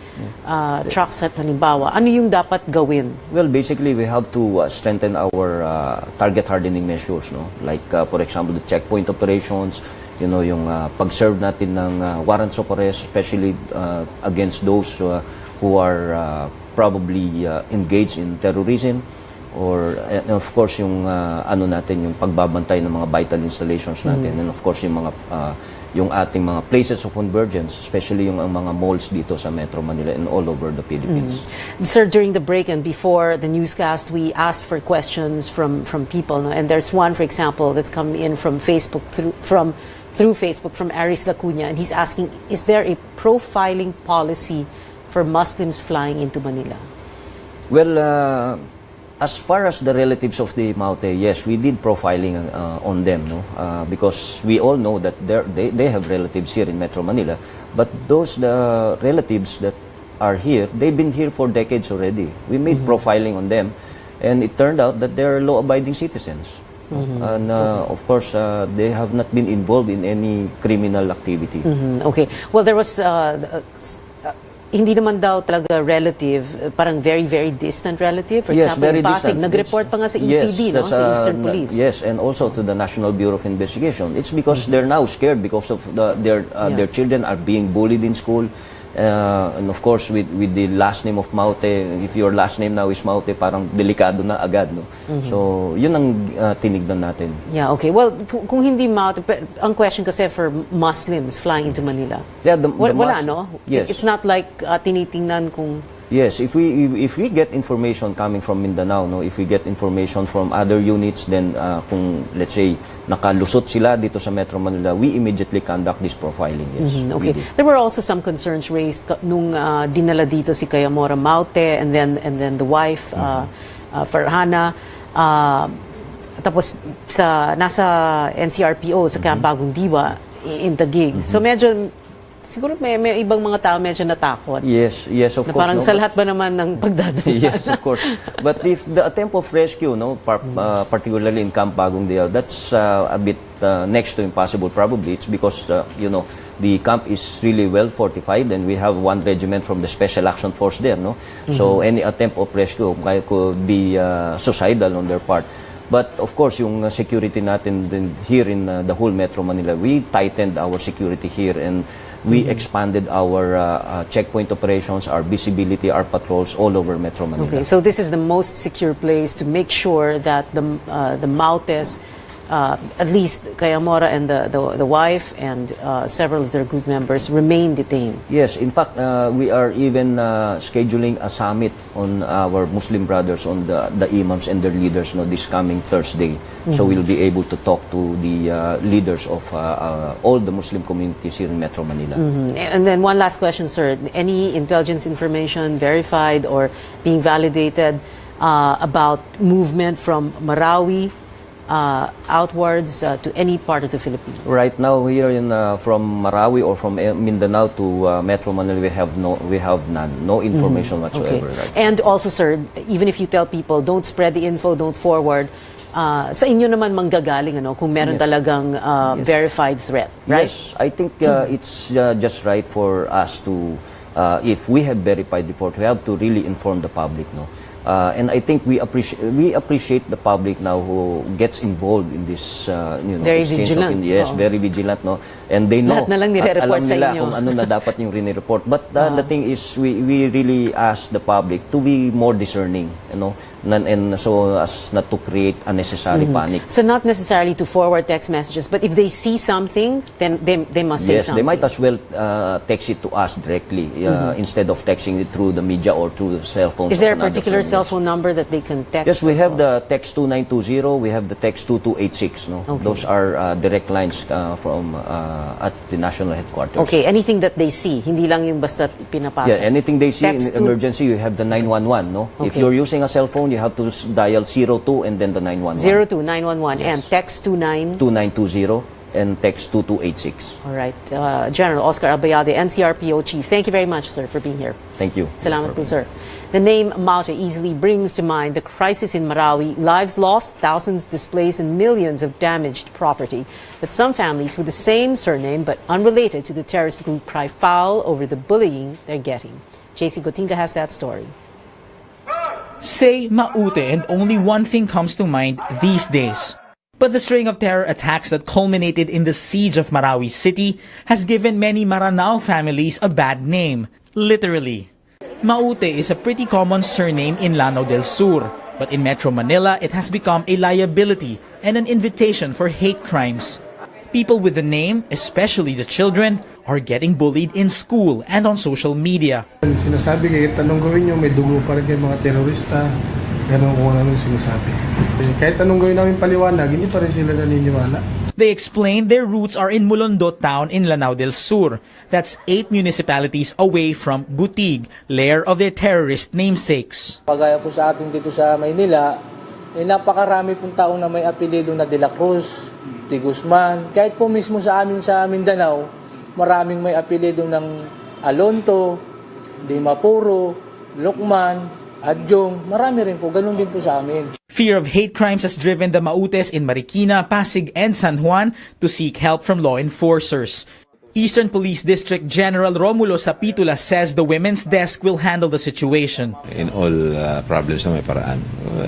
Speaker 1: trucks at halimbawa, ano yung dapat gawin?
Speaker 20: Well, basically we have to strengthen our target hardening measures, no? Like for example, the checkpoint operations, yung pag-serve natin ng warrants of arrest, especially against those who are probably engaged in terrorism, or and of course yung yung pagbabantay ng mga vital installations natin, and of course yung ating mga places of convergence, especially yung mga malls dito sa Metro Manila and all over the Philippines.
Speaker 1: Sir, during the break and before the newscast, we asked for questions from people, no? And there's one, for example, that's come in from Facebook through Facebook from AIRSTR1KE, and he's asking, is there a profiling policy for Muslims flying into Manila?
Speaker 20: Well, as far as the relatives of the Maute, yes, we did profiling on them, no? Because we all know that they have relatives here in Metro Manila, but those relatives that are here, they've been here for decades already. We made profiling on them, and it turned out that they're law-abiding citizens. And of course, they have not been involved in any criminal activity.
Speaker 1: Okay. Well, there was hindi naman daw talaga relative, parang very, very distant relative. For
Speaker 20: yes,
Speaker 1: example,
Speaker 20: very
Speaker 1: in Pasig,
Speaker 20: distant.
Speaker 1: nag-report pa nga sa EPD, no? Sa Eastern Police.
Speaker 20: Yes, and also to the National Bureau of Investigation. It's because they're now scared because of their children are being bullied in school. And of course, with the last name of Maute, if your last name now is Maute, parang delikado na agad, no? So, yun ang tinignan natin.
Speaker 1: Yeah, okay. Well, kung hindi Maute, ang question kasi for Muslims flying into Manila.
Speaker 20: Yeah,
Speaker 1: wala, no?
Speaker 20: Yes.
Speaker 1: It's not like tinitingnan kung...
Speaker 20: Yes, if we get information coming from Mindanao, no, if we get information from other units, then kung let's say nakalusot sila dito sa Metro Manila, we immediately conduct this profiling. Yes.
Speaker 1: Okay. There were also some concerns raised nung dinala dito si Kayamora Maute and then the wife Farhana, tapos nasa NCRPO sa Camp Bagong Diwa in Taguig. So medyo siguro may ibang mga tao medyo natakot.
Speaker 20: Yes, of course.
Speaker 1: Parang sa lahat ba naman ng pagdadala?
Speaker 20: Yes, of course. But if the attempt of rescue, no, particularly in Camp Bagong Diwa, that's a bit next to impossible probably. It's because, the camp is really well fortified and we have one regiment from the Special Action Force there, no? So any attempt of rescue could be suicidal on their part. But of course, yung security natin here in the whole Metro Manila, we tightened our security here and we expanded our checkpoint operations, our visibility, our patrols all over Metro Manila.
Speaker 1: Okay, so this is the most secure place to make sure that the Mautes, at least Kayamora and the wife and several of their group members remain detained.
Speaker 20: Yes, in fact, we are even scheduling a summit on our Muslim brothers, on the imams and their leaders, this coming Thursday. So we'll be able to talk to the leaders of all the Muslim communities here in Metro Manila.
Speaker 1: And then one last question, sir. Any intelligence information verified or being validated about movement from Marawi outwards to any part of the Philippines?
Speaker 20: Right now, here from Marawi or from Mindanao to Metro Manila, we have none, no information whatsoever.
Speaker 1: Okay.
Speaker 20: Right
Speaker 1: And also, sir, even if you tell people don't spread the info, don't forward, sa inyo naman manggagaling kung meron talagang verified threat, right?
Speaker 20: Yes, I think it's just right for us to, if we have verified report, we have to really inform the public, no? And I think we appreciate the public now who gets involved in this
Speaker 1: very
Speaker 20: exchange
Speaker 1: vigilant.
Speaker 20: of yes, very vigilant, no? And they know,
Speaker 1: lahat na lang nire-report
Speaker 20: alam
Speaker 1: sa
Speaker 20: nila
Speaker 1: inyo.
Speaker 20: kung ano na dapat yung rini-report. But the thing is, we really ask the public to be more discerning, and so as not to create unnecessary panic.
Speaker 1: So not necessarily to forward text messages, but if they see something, then they must say something.
Speaker 20: Yes, they might as well text it to us directly instead of texting it through the media or through the cell phones.
Speaker 1: Is there a particular cell phone number that they can text?
Speaker 20: Yes, we have the text 2920, we have the text 2286.
Speaker 1: Okay.
Speaker 20: Those are direct lines from at the national headquarters.
Speaker 1: Okay, anything that they see, hindi lang yung basta pinapasa.
Speaker 20: Yeah, anything they see
Speaker 1: Text
Speaker 20: in emergency, you have the 911. No,
Speaker 1: Okay.
Speaker 20: if you're using a cell phone, you have to dial 02 and then the 911.
Speaker 1: 02 911
Speaker 20: Yes.
Speaker 1: and text
Speaker 20: 2920 and text 2286.
Speaker 1: All right, General Oscar Albayade, NCRPO Chief. Thank you very much, sir, for being here.
Speaker 20: Thank you.
Speaker 1: Salamat po, sir. The name Maute easily brings to mind the crisis in Marawi, lives lost, thousands displaced, and millions of damaged property. But some families with the same surname but unrelated to the terrorist group cry foul over the bullying they're getting. JC Gotinga has that story.
Speaker 21: Say Maute and only one thing comes to mind these days. But the string of terror attacks that culminated in the siege of Marawi City has given many Maranao families a bad name, literally. Maute is a pretty common surname in Lanao del Sur, but in Metro Manila it has become a liability and an invitation for hate crimes. People with the name, especially the children, are getting bullied in school and on social media.
Speaker 22: Sinasabi kayo, tanong gawin nyo, may dugo pa rin kayo mga terorista, gano'n kung ano sinasabi. Kahit anong gawin namin paliwanag, hindi pa rin sila naniniwala.
Speaker 21: They explained their roots are in Mulondo town in Lanao del Sur. That's 8 municipalities away from Butig, lair of their terrorist namesakes.
Speaker 5: Pagaya po sa atin dito sa Maynila, napakarami pong tao na may apelyido na De La Cruz, T. Guzman. Kahit po mismo sa amin sa Mindanao, maraming may apelyido ng Alonto, Di Mapuro, Lukman, Adjong, marami rin po, ganun din po sa amin.
Speaker 21: Fear of hate crimes has driven the Mautes in Marikina, Pasig, and San Juan to seek help from law enforcers. Eastern Police District General Romulo Sapitula says the women's desk will handle the situation.
Speaker 6: In all problems na may paraan,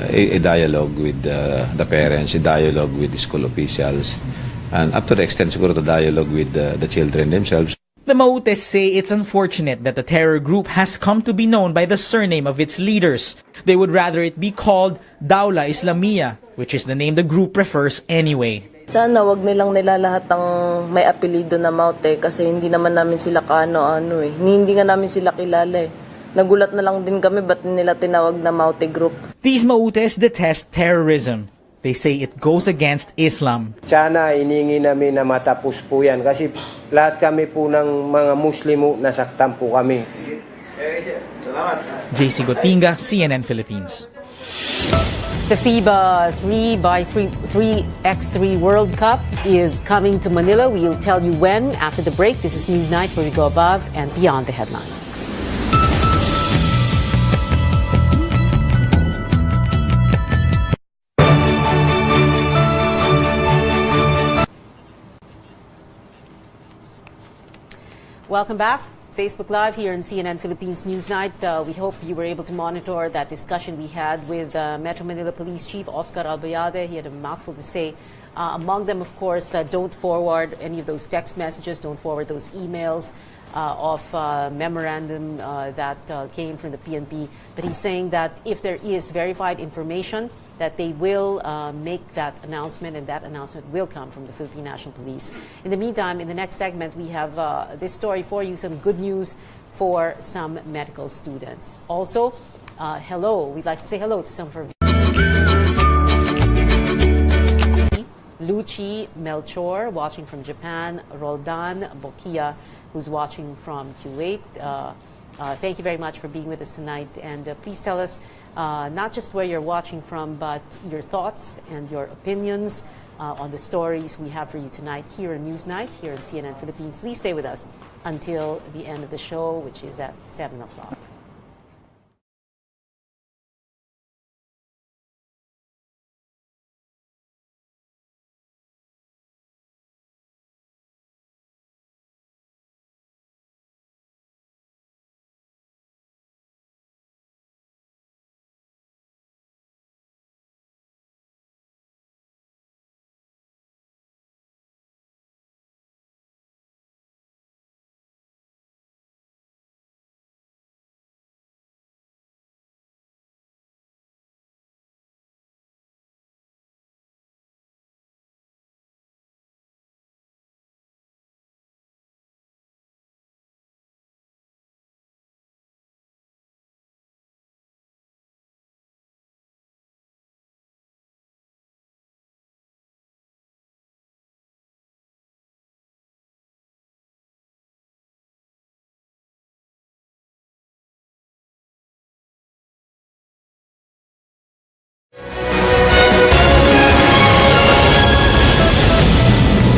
Speaker 6: a dialogue with the parents, a dialogue with the school officials, and up to the extent siguro to dialogue with the children themselves.
Speaker 21: The Mautes say it's unfortunate that the terror group has come to be known by the surname of its leaders. They would rather it be called Dawla Islamia, which is the name the group prefers anyway.
Speaker 23: Sana wag nilang nilalahat ng may apelido na Maute kasi hindi naman namin sila kaano-ano eh. Hindi nga namin sila kilala eh. Nagulat na lang din kami ba't nila tinawag na Maute group.
Speaker 21: These Mautes detest terrorism. They say it goes against Islam.
Speaker 24: Sana iningi namin na matapos po yan kasi lahat kami po ng mga Muslimo nasaktan po kami.
Speaker 21: JC Gotinga, CNN Philippines.
Speaker 1: The FIBA 3x3 World Cup is coming to Manila. We'll tell you when after the break. This is Newsnight, where we go above and beyond the headlines. Welcome back. Facebook Live here in CNN Philippines Newsnight. We hope you were able to monitor that discussion we had with Metro Manila Police Chief Oscar Albayade. He had a mouthful to say. Among them, of course, don't forward any of those text messages, don't forward those emails of memorandum that came from the PNP. But he's saying that if there is verified information, that they will make that announcement, and that announcement will come from the Philippine National Police. In the meantime, in the next segment, we have this story for you, some good news for some medical students. Also, hello, we'd like to say hello to some of our Luchi Melchor, watching from Japan, Roldan Bokia, who's watching from Kuwait. Thank you very much for being with us tonight, and please tell us not just where you're watching from, but your thoughts and your opinions on the stories we have for you tonight here on Newsnight, here in CNN Philippines. Please stay with us until the end of the show, which is at 7 o'clock.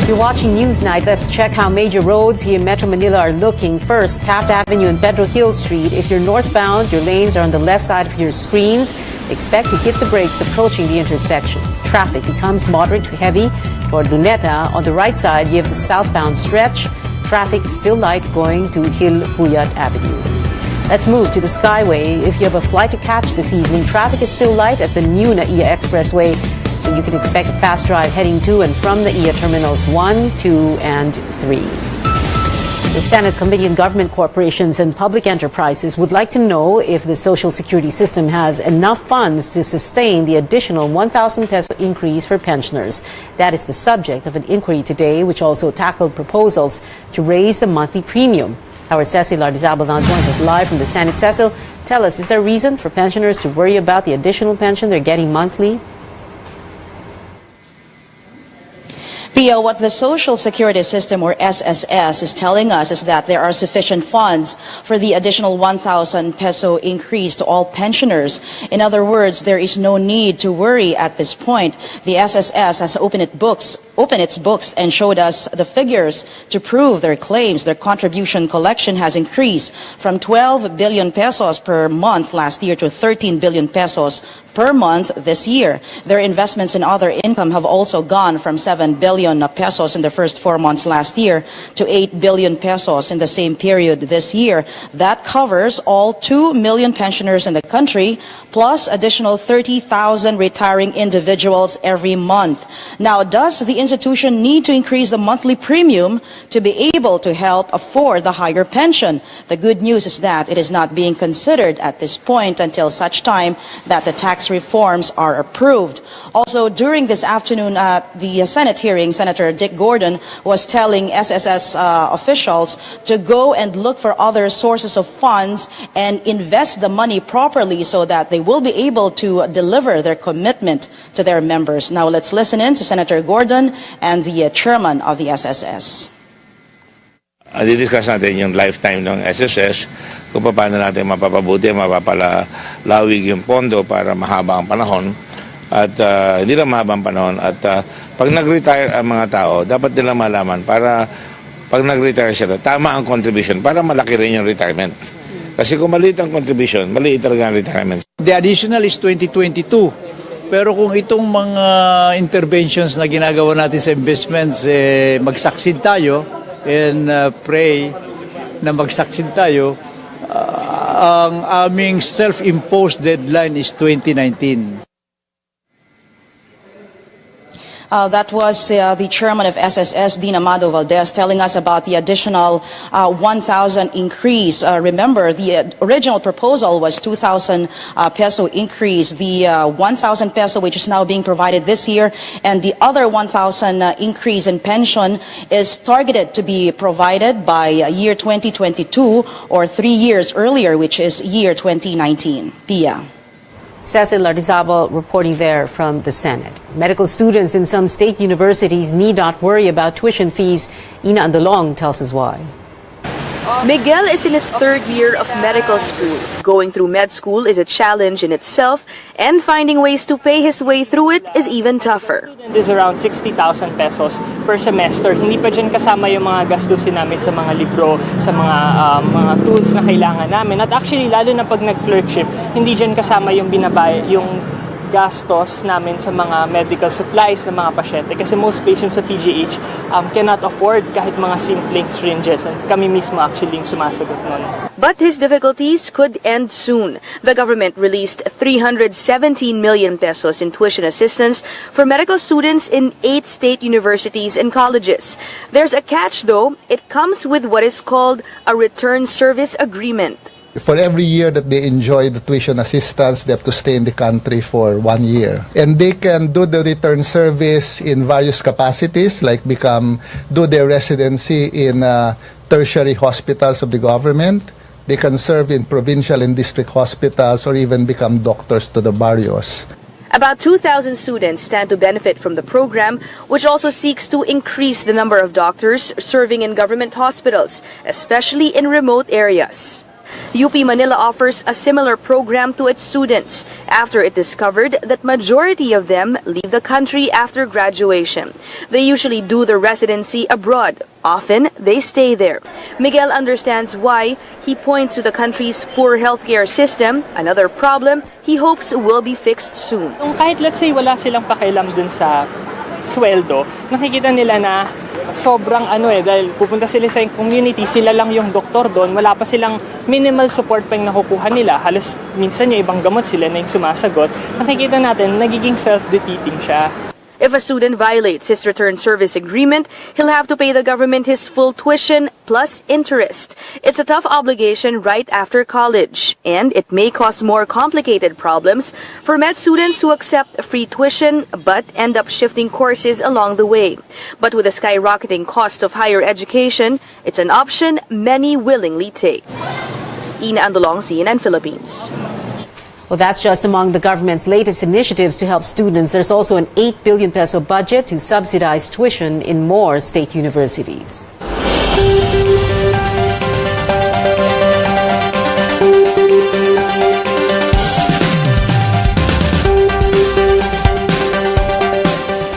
Speaker 1: You're watching Newsnight. Let's check how major roads here in Metro Manila are looking. First, Taft Avenue and Pedro Hill Street. If you're northbound, your lanes are on the left side of your screens. Expect to hit the brakes approaching the intersection. Traffic becomes moderate to heavy toward Luneta. On the right side, you have the southbound stretch. Traffic still light going to Hill Puyat Avenue. Let's move to the Skyway. If you have a flight to catch this evening, traffic is still light at the new NAIA Expressway. So you can expect a fast drive heading to and from the NAIA Terminals 1, 2, and 3. The Senate Committee on Government Corporations and Public Enterprises would like to know if the Social Security system has enough funds to sustain the additional 1,000 peso increase for pensioners. That is the subject of an inquiry today, which also tackled proposals to raise the monthly premium. Our Cecil Lardizabal now joins us live from the Senate. Cecil, tell us, is there reason for pensioners to worry about the additional pension they're getting monthly?
Speaker 3: Pia, what the Social Security System, or SSS, is telling us is that there are sufficient funds for the additional 1,000 peso increase to all pensioners. In other words, there is no need to worry at this point. The SSS has opened its books and showed us the figures to prove their claims. Their contribution collection has increased from 12 billion pesos per month last year to 13 billion pesos per month this year. Their investments in other income have also gone from 7 billion pesos in the first 4 months last year to 8 billion pesos in the same period this year. That covers all 2 million pensioners in the country, plus additional 30,000 retiring individuals every month. Now, does the institution need to increase the monthly premium to be able to help afford the higher pension? The good news is that it is not being considered at this point until such time that the tax reforms are approved. Also, during this afternoon at the Senate hearing, Senator Dick Gordon was telling SSS officials to go and look for other sources of funds and invest the money properly so that they will be able to deliver their commitment to their members. Now, let's listen in to Senator Gordon and the chairman of the SSS.
Speaker 4: Didiscuss natin yung lifetime ng SSS, kung paano natin mapapabuti, mapapalawig yung pondo para mahaba ang panahon. At hindi lang mahaba ang panahon. At pag nag-retire ang mga tao, dapat nilang malaman para pag nag-retire sila, tama ang contribution para malaki rin yung retirement. Kasi kung maliit ang contribution, maliit talaga ang retirement.
Speaker 7: The additional is 2022. Pero kung itong mga interventions na ginagawa natin sa investments, mag-succeed tayo, and pray na mag-succeed tayo, ang aming self-imposed deadline is 2019.
Speaker 3: That was the chairman of SSS, Dean Amado Valdez, telling us about the additional 1,000 increase. Remember, the original proposal was 2,000 peso increase. The 1,000 peso, which is now being provided this year, and the other 1,000 increase in pension is targeted to be provided by year 2022 or 3 years earlier, which is year 2019. Pia.
Speaker 1: Cecil Lardizabal reporting there from the Senate. Medical students in some state universities need not worry about tuition fees. Ina Andalong tells us why.
Speaker 8: Miguel is in his 3rd year of medical school. Going through med school is a challenge in itself, and finding ways to pay his way through it is even tougher.
Speaker 25: It is around 60,000 pesos per semester. Hindi pa dyan kasama yung mga gastusin namin sa mga libro, sa mga tools na kailangan namin. At actually, lalo na pag nag-clerkship, hindi dyan kasama yung yung gastos namin sa mga medical supplies ng mga pasyente. Kasi most patients sa PGH cannot afford kahit mga simpleng syringes. And kami mismo actually yung sumasagot nun.
Speaker 8: But his difficulties could end soon. The government released 317 million pesos in tuition assistance for medical students in 8 state universities and colleges. There's a catch though. It comes with what is called a return service agreement.
Speaker 26: For every year that they enjoy the tuition assistance, they have to stay in the country for 1 year. And they can do the return service in various capacities, like do their residency in tertiary hospitals of the government. They can serve in provincial and district hospitals or even become doctors to the barrios.
Speaker 8: About 2,000 students stand to benefit from the program, which also seeks to increase the number of doctors serving in government hospitals, especially in remote areas. UP Manila offers a similar program to its students after it discovered that majority of them leave the country after graduation. They usually do their residency abroad. Often, they stay there. Miguel understands why. He points to the country's poor healthcare system, another problem he hopes will be fixed soon.
Speaker 25: Kahit let's say wala silang pakialam dun sa sweldo, nakikita nila na sobrang dahil pupunta sila sa community, sila lang yung doktor doon, wala pa silang minimal support pa yung nakukuha nila. Halos minsan yung ibang gamot sila na yung sumasagot. Nakikita natin, nagiging self-defeating siya.
Speaker 8: If a student violates his return service agreement, he'll have to pay the government his full tuition plus interest. It's a tough obligation right after college, and it may cause more complicated problems for med students who accept free tuition but end up shifting courses along the way. But with the skyrocketing cost of higher education, it's an option many willingly take. Ina Andalong, CNN Philippines.
Speaker 1: Well, that's just among the government's latest initiatives to help students. There's also an 8 billion peso budget to subsidize tuition in more state universities.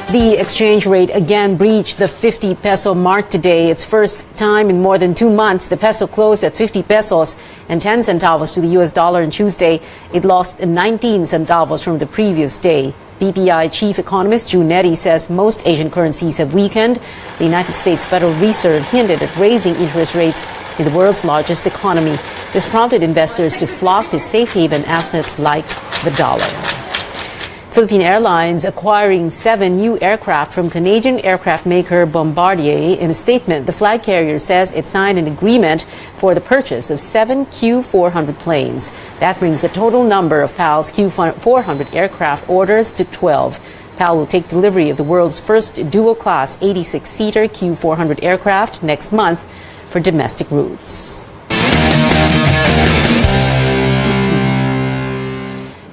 Speaker 1: The exchange rate again breached the 50 peso mark today. It's first time in more than 2 months. The peso closed at 50 pesos and 10 centavos to the US dollar on Tuesday. It lost 19 centavos from the previous day. BPI chief economist June Neri says most Asian currencies have weakened. The United States Federal Reserve hinted at raising interest rates in the world's largest economy. This prompted investors to flock to safe haven assets like the dollar. Philippine Airlines acquiring 7 new aircraft from Canadian aircraft maker Bombardier. In a statement, the flag carrier says it signed an agreement for the purchase of 7 Q400 planes. That brings the total number of PAL's Q400 aircraft orders to 12. PAL will take delivery of the world's first dual-class 86-seater Q400 aircraft next month for domestic routes.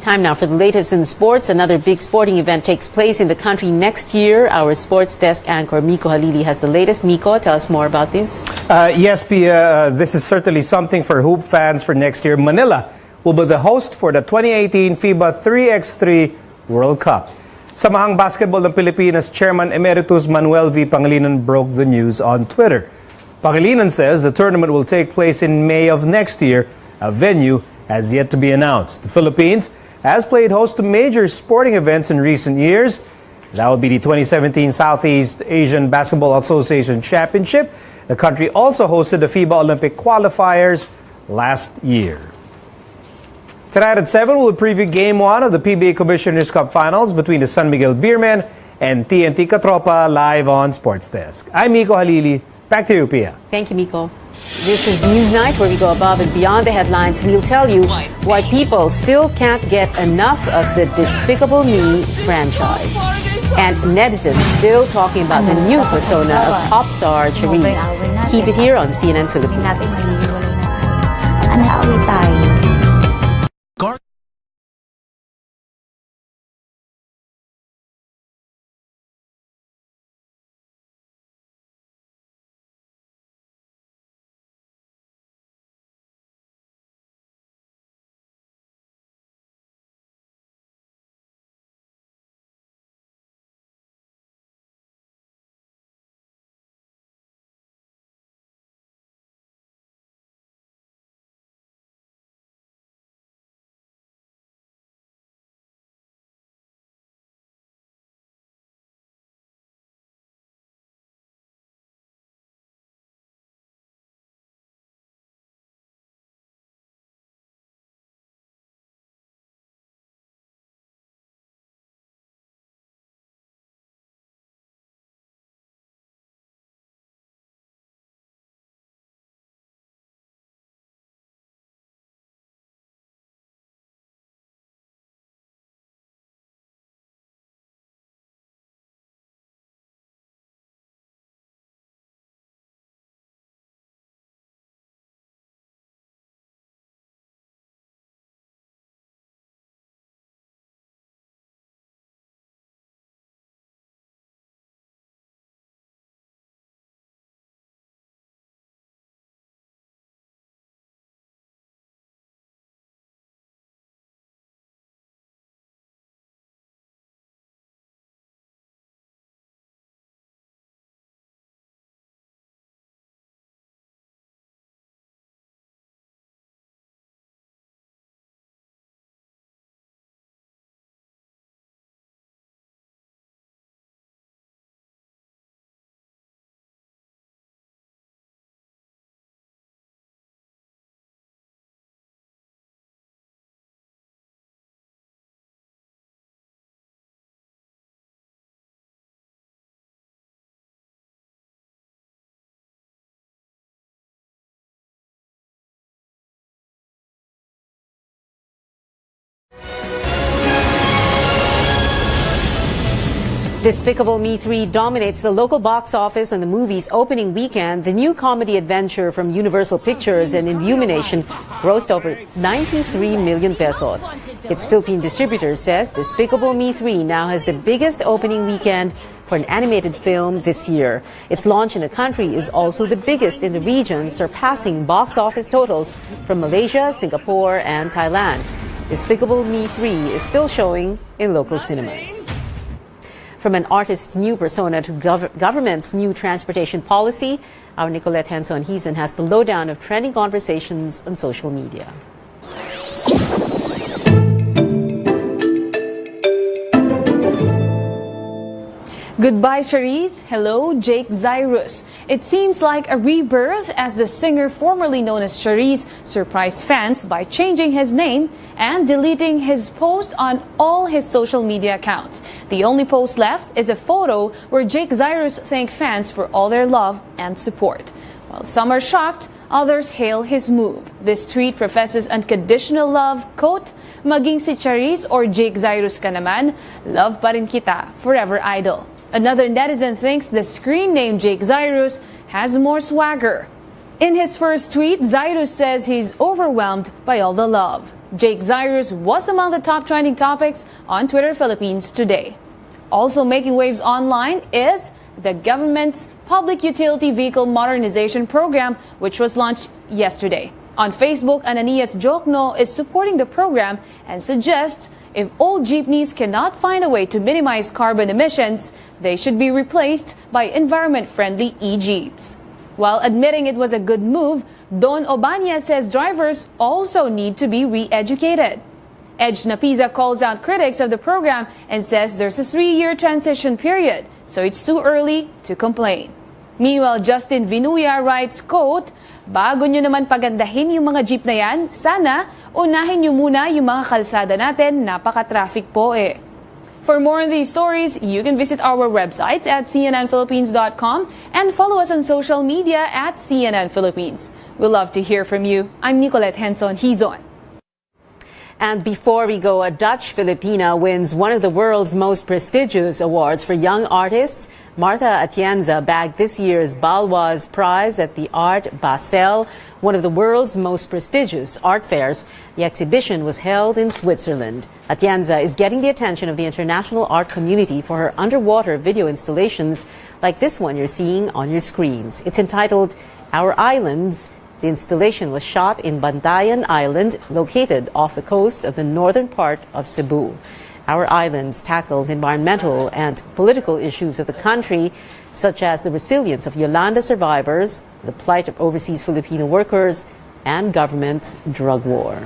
Speaker 1: Time now for the latest in sports. Another big sporting event takes place in the country next year. Our sports desk anchor Miko Halili has the latest. Miko, tell us more about this.
Speaker 2: Yes, Pia, this is certainly something for hoop fans for next year. Manila will be the host for the 2018 FIBA 3x3 World Cup. Samahang Basketball ng Pilipinas Chairman Emeritus Manuel V. Pangilinan broke the news on Twitter. Pangilinan says the tournament will take place in May of next year. A venue has yet to be announced. The Philippines has played host to major sporting events in recent years. That would be the 2017 Southeast Asian Basketball Association Championship. The country also hosted the FIBA Olympic qualifiers last year. Tonight at 7, we'll preview Game 1 of the PBA Commissioner's Cup Finals between the San Miguel Beermen and TNT Katropa live on Sports Desk. I'm Miko Halili. Back to you, Pia.
Speaker 1: Thank you, Miko. This is Newsnight, where we go above and beyond the headlines. We'll tell you why people still can't get enough of the Despicable Me franchise. And netizens still talking about the new persona of pop star Charisse. Keep it here on CNN Philippines. Despicable Me 3 dominates the local box office on the movie's opening weekend. The new comedy adventure from Universal Pictures and Illumination grossed over 93 million pesos. Its Philippine distributor says Despicable Me 3 now has the biggest opening weekend for an animated film this year. Its launch in the country is also the biggest in the region, surpassing box office totals from Malaysia, Singapore, and Thailand. Despicable Me 3 is still showing in local cinemas. From an artist's new persona to government's new transportation policy, our Nicolette Henson-Hizon has the lowdown of trending conversations on social media.
Speaker 9: Goodbye, Charisse. Hello, Jake Zyrus. It seems like a rebirth as the singer formerly known as Charisse surprised fans by changing his name and deleting his post on all his social media accounts. The only post left is a photo where Jake Zyrus thanked fans for all their love and support. While some are shocked, others hail his move. This tweet professes unconditional love, quote, "Maging si Charisse or Jake Zyrus ka naman, love pa rin kita, forever idol." Another netizen thinks the screen name Jake Zyrus has more swagger. In his first tweet, Zyrus says he's overwhelmed by all the love. Jake Zyrus was among the top trending topics on Twitter Philippines today. Also making waves online is the government's Public Utility Vehicle Modernization Program, which was launched yesterday. On Facebook, Ananias Jokno is supporting the program and suggests if old jeepneys cannot find a way to minimize carbon emissions, they should be replaced by environment-friendly e-jeeps. While admitting it was a good move, Don Obania says drivers also need to be re-educated. Edge Napiza calls out critics of the program and says there's a 3-year transition period, so it's too early to complain. Meanwhile, Justin Vinuya writes, quote, "Bago nyo naman pagandahin yung mga jeep na yan, sana unahin nyo muna yung mga kalsada natin, napaka-traffic po eh." For more on these stories, you can visit our websites at cnnphilippines.com and follow us on social media at CNN Philippines. We love to hear from you. I'm Nicolette Henson-Hizon.
Speaker 1: And before we go, a Dutch Filipina wins one of the world's most prestigious awards for young artists. Martha Atienza bagged this year's Baloise Prize at the Art Basel, one of the world's most prestigious art fairs. The exhibition was held in Switzerland. Atienza is getting the attention of the international art community for her underwater video installations like this one you're seeing on your screens. It's entitled Our Islands. The installation was shot in Bantayan Island, located off the coast of the northern part of Cebu. Our Islands tackles environmental and political issues of the country, such as the resilience of Yolanda survivors, the plight of overseas Filipino workers, and government's drug war.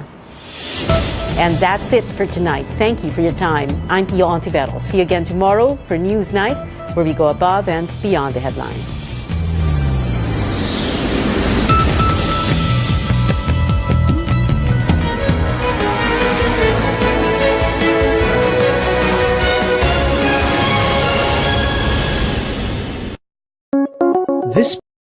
Speaker 1: And that's it for tonight. Thank you for your time. I'm Pio Ontiveros. See you again tomorrow for Newsnight, where we go above and beyond the headlines.
Speaker 21: This